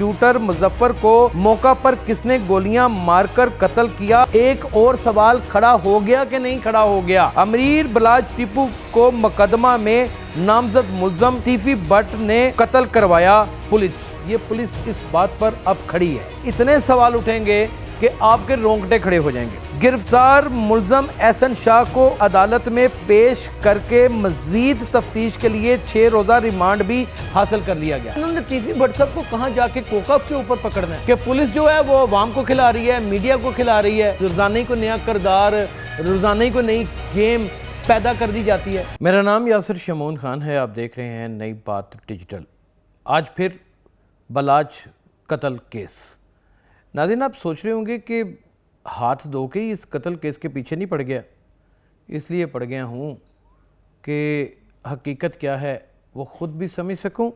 Shooter Muzaffar को मौका पर किसने गोलियां मारकर कत्ल किया। एक और सवाल खड़ा हो गया कि नहीं खड़ा हो गया। अमीर बलाज टीपू को मुकदमा में नामजद मुल्जम टीफी भट्ट ने कत्ल करवाया। पुलिस इस बात पर अब खड़ी है। इतने सवाल उठेंगे कि आपके रोंगटे खड़े हो जाएंगे। गिरफ्तार मुल्जम एहसन शाह को अदालत में पेश करके मजीद तफ्तीश के लिए 6 रोजा रिमांड भी हासिल कर लिया गया। उन्होंने टीफी भट्ट साहब को कहां जाके कोकफ के ऊपर पकड़ना है कि पुलिस जो है वो अवाम को खिला रही है, मीडिया को खिला रही है, रोजाना को नया किरदार, रोजाना को नई गेम पैदा कर दी जाती है। मेरा नाम यासिर शमून खान है, आप देख रहे हैं नई बात डिजिटल। आज फिर बलाज कत्ल केस। नाज़रीन, आप सोच रहे होंगे कि हाथ धो के ही इस कत्ल केस के पीछे नहीं पड़ गया। इसलिए पड़ गया हूँ कि हकीकत क्या है वो ख़ुद भी समझ सकूँ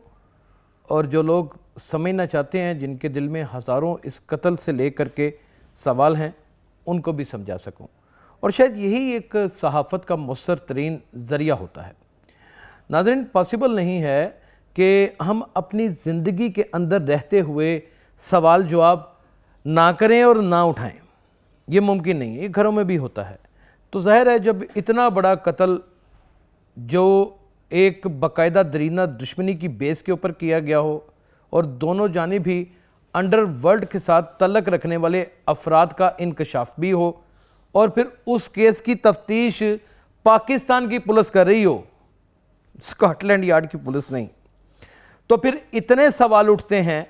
और जो लोग समझना चाहते हैं, जिनके दिल में हज़ारों इस कत्ल से लेकर के सवाल हैं, उनको भी समझा सकूँ। और शायद यही एक सहाफ़त का मुअस्सर तरीन ज़रिया होता है। नाज़रीन, पॉसिबल नहीं है कि हम अपनी ज़िंदगी के अंदर रहते हुए सवाल जवाब ना करें और ना उठाएं। ये मुमकिन नहीं है, ये घरों में भी होता है। तो ज़ाहिर है जब इतना बड़ा कत्ल जो एक बाकायदा दरीना दुश्मनी की बेस के ऊपर किया गया हो और दोनों जानिब भी अंडरवर्ल्ड के साथ तल्लक रखने वाले अफराद का इंकशाफ भी हो और फिर उस केस की तफ्तीश पाकिस्तान की पुलिस कर रही हो, स्कॉटलैंड यार्ड की पुलिस नहीं, तो फिर इतने सवाल उठते हैं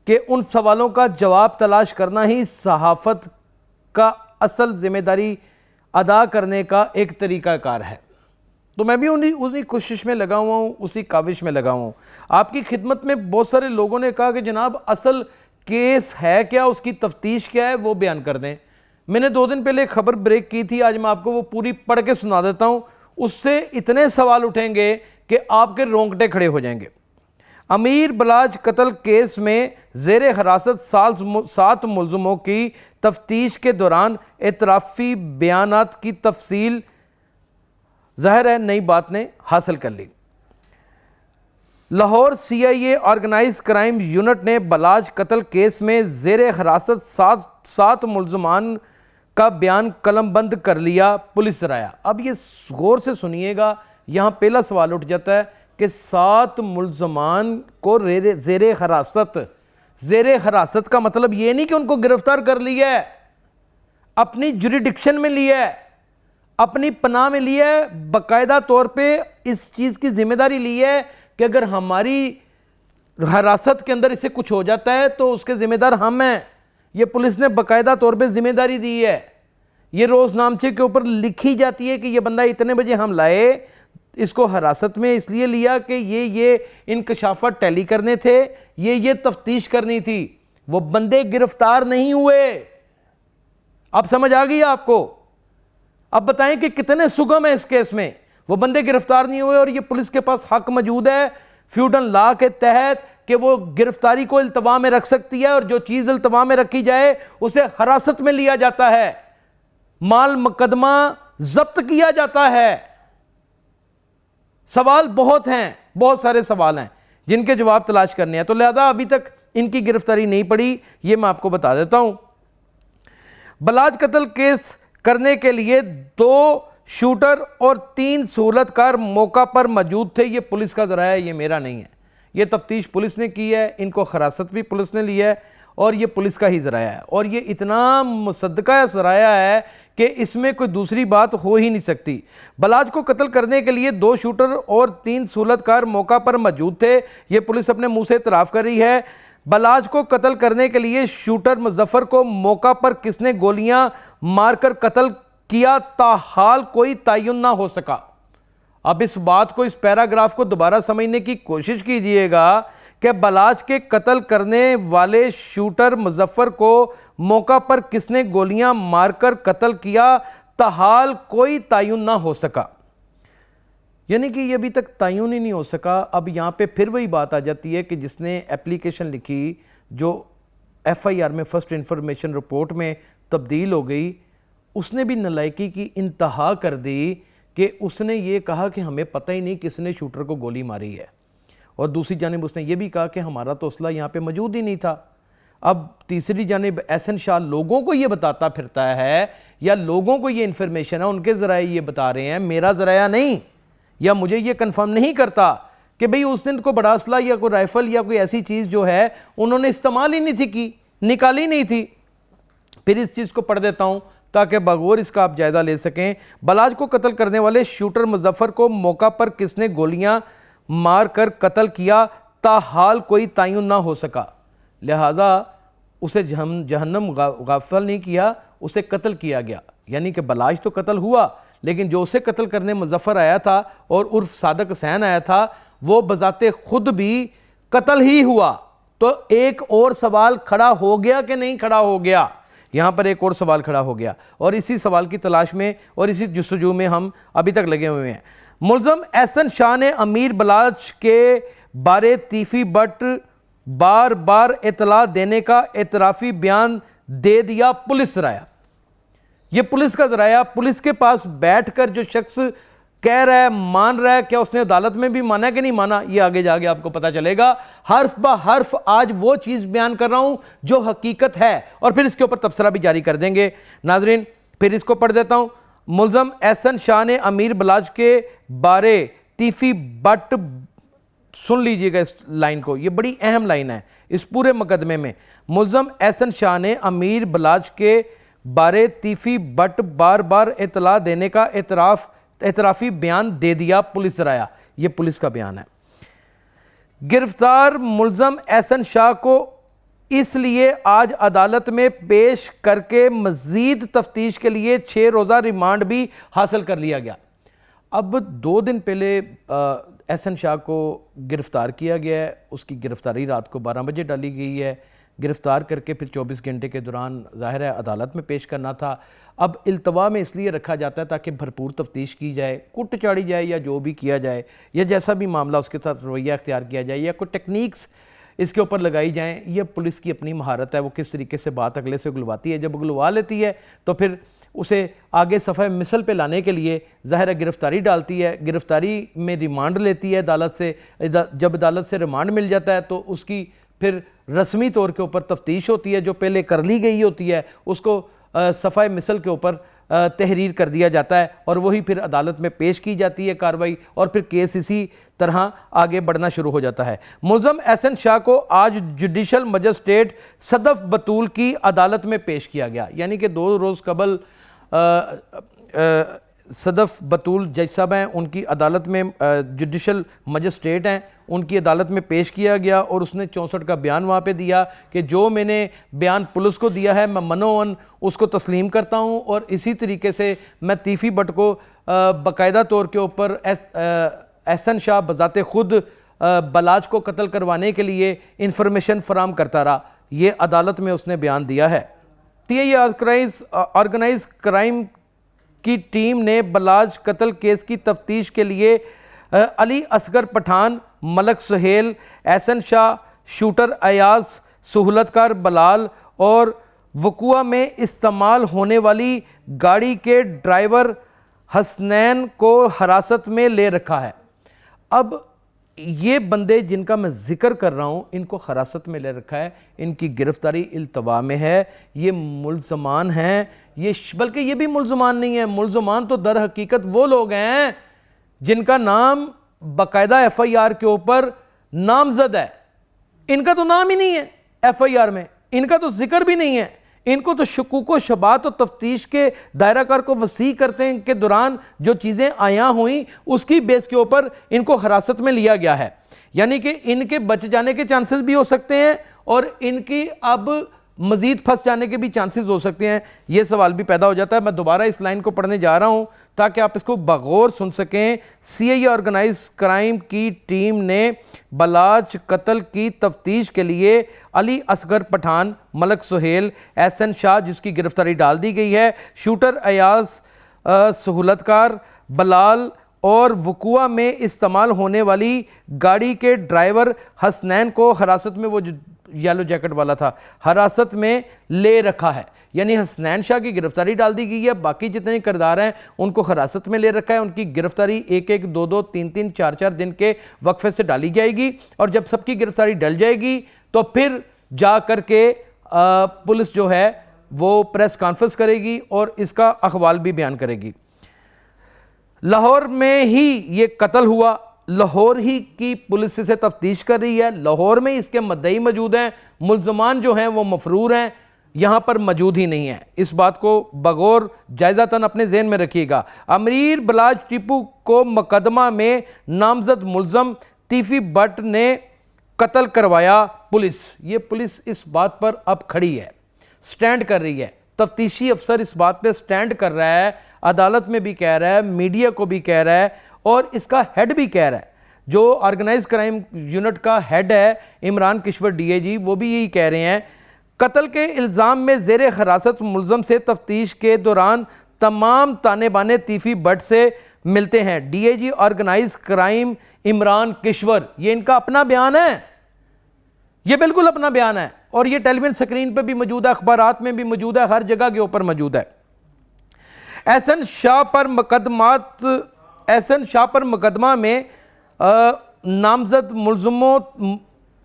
कि उन सवालों का जवाब तलाश करना ही सहाफ़त का असल ज़िम्मेदारी अदा करने का एक तरीक़ाकार है। तो मैं भी उसी कोशिश में लगा हुआ हूँ, उसी काविश में लगा हुआ हूँ। आपकी खिदमत में बहुत सारे लोगों ने कहा कि जनाब असल केस है क्या, उसकी तफ्तीश क्या है, वो बयान कर दें। मैंने 2 दिन पहले एक खबर ब्रेक की थी, आज मैं आपको वो पूरी पढ़ के सुना देता हूँ। उससे इतने सवाल उठेंगे कि आपके रोंगटे खड़े हो जाएंगे। अमीर बलाज कत्ल केस में ज़ेर हिरासत 7 मुल्ज़मों की तफ्तीश के दौरान एतराफ़ी बयानात की तफसील ज़ाहिर है नई बात ने हासिल कर ली। Lahore CIA organize crime unit ने बलाज कत्ल केस में ज़ेर हिरासत 7 मुल्ज़मान का बयान कलमबंद कर लिया। पुलिस राया। अब ये गौर से सुनिएगा, यहाँ पहला सवाल उठ जाता है कि 7 मुल्ज़मान को ज़ेर हिरासत का मतलब ये नहीं कि उनको गिरफ्तार कर लिया है, अपनी जुरिडिक्शन में लिया है, अपनी पनाह में लिया है, बाकायदा तौर पे इस चीज़ की जिम्मेदारी ली है कि अगर हमारी हिरासत के अंदर इसे कुछ हो जाता है तो उसके ज़िम्मेदार हम हैं। ये पुलिस ने बाकायदा तौर पे ज़िम्मेदारी दी है। ये रोज़नामचे के ऊपर लिखी जाती है कि ये बंदा इतने बजे हम लाए, इसको हिरासत में इसलिए लिया कि ये इंकशाफात टैली करने थे, ये तफ्तीश करनी थी। वो बंदे गिरफ्तार नहीं हुए। अब समझ आ गई आपको? अब बताएं कि कितने सुगम है इस केस में। वो बंदे गिरफ्तार नहीं हुए और ये पुलिस के पास हक मौजूद है फ्यूडल लॉ के तहत कि वो गिरफ्तारी को इल्तवा में रख सकती है और जो चीज़ इल्तवा में रखी जाए उसे हिरासत में लिया जाता है, माल मुकदमा जब्त किया जाता है। सवाल बहुत हैं, बहुत सारे सवाल हैं जिनके जवाब तलाश करने हैं। तो लिहाजा अभी तक इनकी गिरफ्तारी नहीं पड़ी, ये मैं आपको बता देता हूं। बलाज कत्ल केस करने के लिए 2 शूटर और 3 सहूलतकार मौका पर मौजूद थे। ये पुलिस का ज़राया है, ये मेरा नहीं है। ये तफ्तीश पुलिस ने की है, इनको हिरासत भी पुलिस ने ली है और ये पुलिस का ही ज़राया है। और ये इतना मुसद्दका ज़राया है कि इसमें कोई दूसरी बात हो ही नहीं सकती। बलाज को कत्ल करने के लिए 2 शूटर और 3 सहूलतकार मौका पर मौजूद थे। ये पुलिस अपने मुंह से इतराफ़ कर रही है। बलाज को कत्ल करने के लिए शूटर मुजफ्फर को मौका पर किसने गोलियां मारकर कत्ल किया, ताहाल कोई तयन ना हो सका। अब इस बात को, इस पैराग्राफ को दोबारा समझने की कोशिश कीजिएगा कि बलाज के कत्ल करने वाले शूटर मुजफ्फर को मौका पर किसने गोलियां मारकर कत्ल किया, ताहाल कोई तयन ना हो सका। यानी कि ये अभी तक तयन ही नहीं हो सका। अब यहाँ पे फिर वही बात आ जाती है कि जिसने एप्लीकेशन लिखी, जो FIR में फर्स्ट इंफॉर्मेशन रिपोर्ट में तब्दील हो गई, उसने भी नलायकी की इंतहा कर दी कि उसने ये कहा कि हमें पता ही नहीं किसने शूटर को गोली मारी है। और दूसरी जानिब उसने ये भी कहा कि हमारा तो असला यहाँ पे मौजूद ही नहीं था। अब तीसरी जानिब एहसन शाह लोगों को ये बताता फिरता है या लोगों को ये इन्फॉर्मेशन है, उनके ज़राए ये बता रहे हैं, मेरा ज़राया नहीं, या मुझे ये कंफर्म नहीं करता कि भाई उस दिन को बड़ा असला या कोई राइफ़ल या कोई ऐसी चीज़ जो है उन्होंने इस्तेमाल ही नहीं थी की, निकाली नहीं थी। फिर इस चीज़ को पढ़ देता हूँ ताकि बगौर इसका आप जायज़ा ले सकें। बलाज को कत्ल करने वाले शूटर मुजफ्फर को मौका पर किसने गोलियां मार कर कत्ल किया, ताहाल कोई तयन ना हो सका, लिहाजा उसे जहन्नम गाफिल नहीं किया, उसे कत्ल किया गया। यानी कि बलाज तो कत्ल हुआ, लेकिन जो उसे कत्ल करने मुजफ्फर आया था और उर्फ सादक हुसैन आया था, वो बजाते खुद भी कत्ल ही हुआ। तो एक और सवाल खड़ा हो गया कि नहीं खड़ा हो गया? यहाँ पर एक और सवाल खड़ा हो गया और इसी सवाल की तलाश में और इसी जुस्तजू में हम अभी तक लगे हुए हैं। मुल्ज़म एहसन शाह ने अमीर बलाच के बारे तीफी बट बार बार इतला देने का एतराफ़ी बयान दे दिया, पुलिस ज़राया। ये पुलिस का ज़राया, पुलिस के पास बैठकर जो शख्स कह रहा है, मान रहा है, क्या उसने अदालत में भी माना कि नहीं माना, ये आगे जाके आपको पता चलेगा। हर्फ ब हर्फ आज वो चीज़ बयान कर रहा हूं जो हकीकत है और फिर इसके ऊपर तबसरा भी जारी कर देंगे। नाजरीन फिर इसको पढ़ देता हूं। मुल्ज़म एहसन शाह ने अमीर बलाच के बारे तीफी बट, सुन लीजिएगा इस लाइन को, ये बड़ी अहम लाइन है इस पूरे मुकदमे में। मुल्ज़म एहसन शाह ने अमीर बलाच के बारे तीफी बट बार बार इतला देने का एतराफ़ी बयान दे दिया, पुलिस ज़राया। ये पुलिस का बयान है। गिरफ्तार मुल्ज़म एहसन शाह को इसलिए आज अदालत में पेश करके मज़ीद तफ्तीश के लिए 6 रोज़ा रिमांड भी हासिल कर लिया गया। अब 2 दिन पहले एहसन शाह को गिरफ़्तार किया गया है। उसकी गिरफ़्तारी रात को 12 बजे डाली गई है। गिरफ़्तार करके फिर 24 घंटे के दौरान ज़ाहिर है अदालत में पेश करना था। अब इल्तवा में इसलिए रखा जाता है ताकि भरपूर तफ्तीश की जाए, कुट चाड़ी जाए या जो भी किया जाए, या जैसा भी मामला उसके साथ रवैया अख्तियार किया जाए या कोई टेक्निक्स इसके ऊपर लगाई जाएँ। यह पुलिस की अपनी महारत है, वो किस तरीके से बात अगले से उगलवाती है। जब उगलवा लेती है तो फिर उसे आगे सफ़े मिसल पे लाने के लिए ज़ाहिर गिरफ़्तारी डालती है, गिरफ़्तारी में रिमांड लेती है अदालत से। जब अदालत से रिमांड मिल जाता है तो उसकी फिर रस्मी तौर के ऊपर तफ्तीश होती है, जो पहले कर ली गई होती है उसको सफ़ाए मिसल के ऊपर तहरीर कर दिया जाता है और वही फिर अदालत में पेश की जाती है कार्रवाई, और फिर केस इसी तरह आगे बढ़ना शुरू हो जाता है। मुल्ज़म एहसन शाह को आज जुडिशल मजिस्ट्रेट सदफ बतूल की अदालत में पेश किया गया। यानी कि 2 रोज़ कबल सदफ बतूल जज साहब हैं, उनकी अदालत में जुडिशल मजिस्ट्रेट हैं, उनकी अदालत में पेश किया गया और उसने 64 का बयान वहाँ पे दिया कि जो मैंने बयान पुलिस को दिया है मैं मनोवन उसको तस्लीम करता हूँ, और इसी तरीके से मैं तीफ़ी बट को बाकायदा तौर के ऊपर एहसन शाह बजाते खुद बलाज को कत्ल करवाने के लिए इंफॉर्मेशन फराम करता रहा। ये अदालत में उसने बयान दिया है। ये ऑर्गेनाइज क्राइम की टीम ने बलाज कत्ल केस की तफ्तीश के लिए अली असगर पठान, मलक सुहेल, एहसन शाह, शूटर अयाज, सहूलतकार बलाल और वकुआ में इस्तेमाल होने वाली गाड़ी के ड्राइवर हसनैन को हिरासत में ले रखा है। अब ये बंदे जिनका मैं जिक्र कर रहा हूँ इनको हिरासत में ले रखा है, इनकी गिरफ्तारी इल्तवा में है। ये मुल्ज़मान हैं, ये बल्कि ये भी मुल्ज़मान नहीं है, मुल्ज़मान तो दर हकीकत वो लोग हैं जिनका नाम बाकायदा FIR के ऊपर नामजद है। इनका तो नाम ही नहीं है FIR में, इनका तो जिक्र भी नहीं है। इनको तो शकूक शबात और तफ्तीश के दायराकार को वसी करते के दौरान जो चीज़ें आया हुई उसकी बेस के ऊपर इनको हिरासत में लिया गया है। यानी कि इनके बच जाने के चांसेस भी हो सकते हैं और इनकी अब मज़ीद फंस जाने के भी चांसेस हो सकते हैं। ये सवाल भी पैदा हो जाता है। मैं दोबारा इस लाइन को पढ़ने जा रहा हूँ ताकि आप इसको बगौर सुन सकें। CIA ऑर्गेनाइज क्राइम की टीम ने बलाच कत्ल की तफ्तीश के लिए अली असगर पठान, मलक सुहेल, एहसन शाह जिसकी गिरफ्तारी डाल दी गई है, शूटर अयाज, सहूलतकार बलाल और वकुआ में इस्तेमाल होने वाली गाड़ी के ड्राइवर हसनैन को हिरासत में, वो जो येलो जैकेट वाला था, हिरासत में ले रखा है। यानी हसनैन शाह की गिरफ्तारी डाल दी गई है, बाकी जितने किरदार हैं उनको हिरासत में ले रखा है। उनकी गिरफ्तारी 1-1, 2-2, 3-3, 4-4 दिन के वक्फे से डाली जाएगी और जब सबकी गिरफ्तारी डल जाएगी तो फिर जा कर के पुलिस जो है वो प्रेस कॉन्फ्रेंस करेगी और इसका अहवाल भी बयान करेगी। लाहौर में ही ये कत्ल हुआ, लाहौर ही की पुलिस इसे तफ्तीश कर रही है, लाहौर में इसके मुद्दई मौजूद हैं, मुल्ज़मान जो हैं वो मफरूर हैं, यहाँ पर मौजूद ही नहीं है। इस बात को बगौर जायज़ातन अपने जहन में रखिएगा। अमीर बलाज टीपू को मुकदमा में नामजद मुल्ज़म तीफी भट्ट ने कत्ल करवाया पुलिस। ये पुलिस इस बात पर अब खड़ी है, स्टैंड कर रही है। तफ्तीशी अफसर इस बात पे स्टैंड कर रहा है, अदालत में भी कह रहा है, मीडिया को भी कह रहा है और इसका हेड भी कह रहा है। जो ऑर्गेनाइज क्राइम यूनिट का हेड है इमरान किश्वर डीएजी, वो भी यही कह रहे हैं। कत्ल के इल्ज़ाम में ज़ेर हिरासत मुल्ज़म से तफ्तीश के दौरान तमाम ताने बाने तीफी भट्ट से मिलते हैं। DAG organise crime Imran Kishwar, ये इनका अपना बयान है, ये बिल्कुल अपना बयान है और ये टेलीविजन स्क्रीन पर भी मौजूद है, अखबारात में भी मौजूद है, हर जगह के ऊपर मौजूद है। एहसन शाह पर मुकदमा में नामजद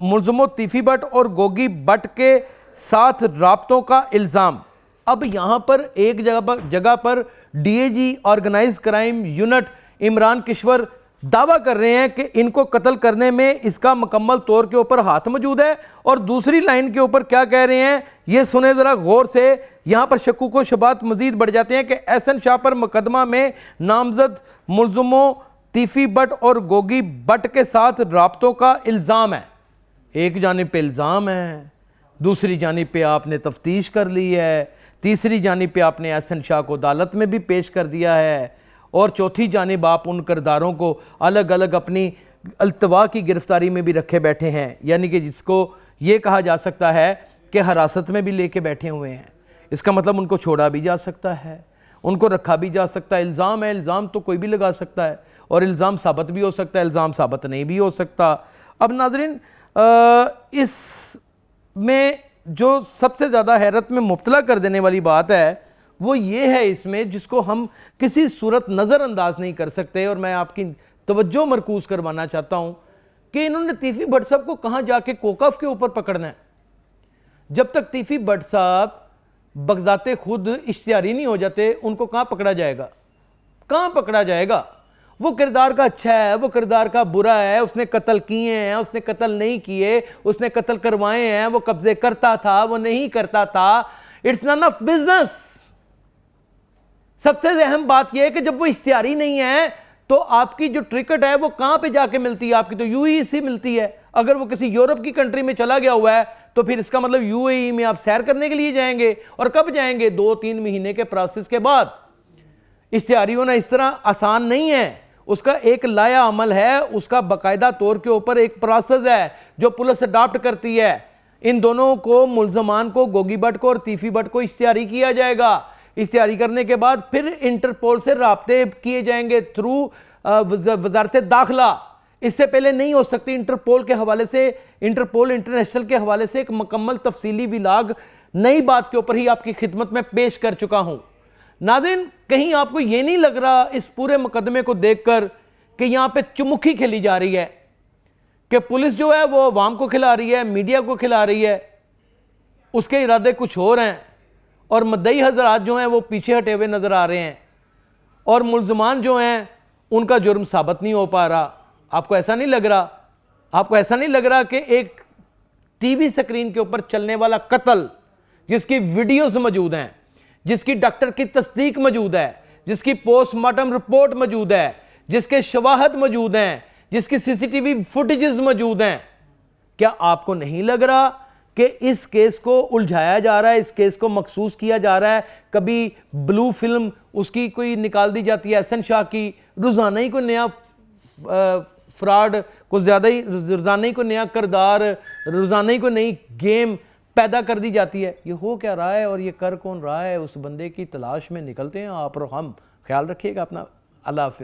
मुल्ज़मों तीफी भट्ट और गोगी भट्ट के साथ राब्तों का इल्ज़ाम। अब यहाँ पर एक जगह पर DAG organise crime unit Imran Kishwar दावा कर रहे हैं कि इनको कत्ल करने में इसका मुकम्मल तौर के ऊपर हाथ मौजूद है और दूसरी लाइन के ऊपर क्या कह रहे हैं ये सुने ज़रा गौर से। यहाँ पर शक्कुक व शुबात मजीद बढ़ जाते हैं कि एहसन शाह पर मुकदमा में नामजद मुल्ज़मों तीफी भट्ट और गोगी भट्ट के साथ राब्तों का इल्ज़ाम है। एक जानिब पे इल्ज़ाम है, दूसरी जानिब पे आपने तफ्तीश कर ली है, तीसरी जानिब पे आपने एहसन शाह को अदालत में भी पेश कर दिया है और चौथी जानिब आप उन किरदारों को अलग अलग अपनी अल्तवा की गिरफ्तारी में भी रखे बैठे हैं। यानी कि जिसको ये कहा जा सकता है कि हिरासत में भी लेके बैठे हुए हैं। इसका मतलब उनको छोड़ा भी जा सकता है, उनको रखा भी जा सकता है। इल्ज़ाम है, इल्ज़ाम तो कोई भी लगा सकता है और इल्ज़ाम साबित भी हो सकता है, इल्ज़ाम साबित नहीं भी हो सकता। अब नाज़रीन, इसमें जो सबसे ज़्यादा हैरत में मुब्तला कर देने वाली बात है वो ये है इसमें, जिसको हम किसी सूरत नज़रअंदाज नहीं कर सकते और मैं आपकी तवज्जो मरकूज़ करवाना चाहता हूँ कि इन्होंने तीफी भट्ट साहब को कहाँ जाके कोकफ के ऊपर पकड़ना है। जब तक तीफी भट्ट साहब बगजाते खुद इश्तिहारी नहीं हो जाते, उनको कहाँ पकड़ा जाएगा, कहाँ पकड़ा जाएगा। वो किरदार का अच्छा है, वो किरदार का बुरा है, उसने कत्ल किए हैं, उसने कत्ल नहीं किए, उसने कत्ल करवाए हैं, वो कब्जे करता था, वो नहीं करता था, इट्स नन ऑफ बिजनेस। सबसे अहम बात यह है कि जब वो इश्तिहारी नहीं है तो आपकी जो टिकट है वो कहां पे जाके मिलती है, आपकी तो यूएई से मिलती है। अगर वो किसी यूरोप की कंट्री में चला गया हुआ है तो फिर इसका मतलब यूएई में आप सैर करने के लिए जाएंगे, और कब जाएंगे, 2-3 महीने के प्रोसेस के बाद। इश्तिहारी होना इस तरह आसान नहीं है, उसका एक लाया अमल है, उसका बाकायदा तौर के ऊपर एक प्रोसेस है जो पुलिस अडॉप्ट करती है। इन दोनों को, मुल्ज़मान को, गोगी भट्ट को और तीफी भट्ट को इश्तिहारी किया जाएगा। इश्तिहारी करने के बाद फिर इंटरपोल से राब्ते किए जाएंगे थ्रू वजारत दाखिला। इससे पहले नहीं हो सकती। इंटरपोल के हवाले से, इंटरपोल इंटरनेशनल के हवाले से एक मुकम्मल तफसीली विलाग नई बात के ऊपर ही आपकी खिदमत में पेश कर चुका हूं। नाज़रीन, कहीं आपको ये नहीं लग रहा इस पूरे मुकदमे को देखकर कि यहां पे चुमुखी खेली जा रही है, कि पुलिस जो है वो अवाम को खिला रही है, मीडिया को खिला रही है, उसके इरादे कुछ और हैं और मुद्दई हजरात जो हैं वो पीछे हटे हुए नजर आ रहे हैं और मुल्ज़मान जो हैं उनका जुर्म साबित नहीं हो पा रहा। आपको ऐसा नहीं लग रहा, आपको ऐसा नहीं लग रहा कि एक टीवी स्क्रीन के ऊपर चलने वाला कत्ल, जिसकी वीडियोस मौजूद हैं, जिसकी डॉक्टर की तस्दीक मौजूद है, जिसकी पोस्टमार्टम रिपोर्ट मौजूद है, जिसके शवाहद मौजूद हैं, जिसकी सीसीटीवी फुटेजेस मौजूद हैं, क्या आपको नहीं लग रहा कि इस केस को उलझाया जा रहा है, इस केस को मखसूस किया जा रहा है? कभी ब्लू फिल्म उसकी कोई निकाल दी जाती है एहसन शाह की, रोज़ाना ही कोई नया फ्रॉड, कुछ ज़्यादा ही रोज़ाना ही कोई नया किरदार, रोज़ाना ही कोई नई गेम पैदा कर दी जाती है। ये हो क्या रहा है और ये कर कौन रहा है? उस बंदे की तलाश में निकलते हैं आप और हम। ख्याल रखिएगा अपना। अल्लाह हाफिज़।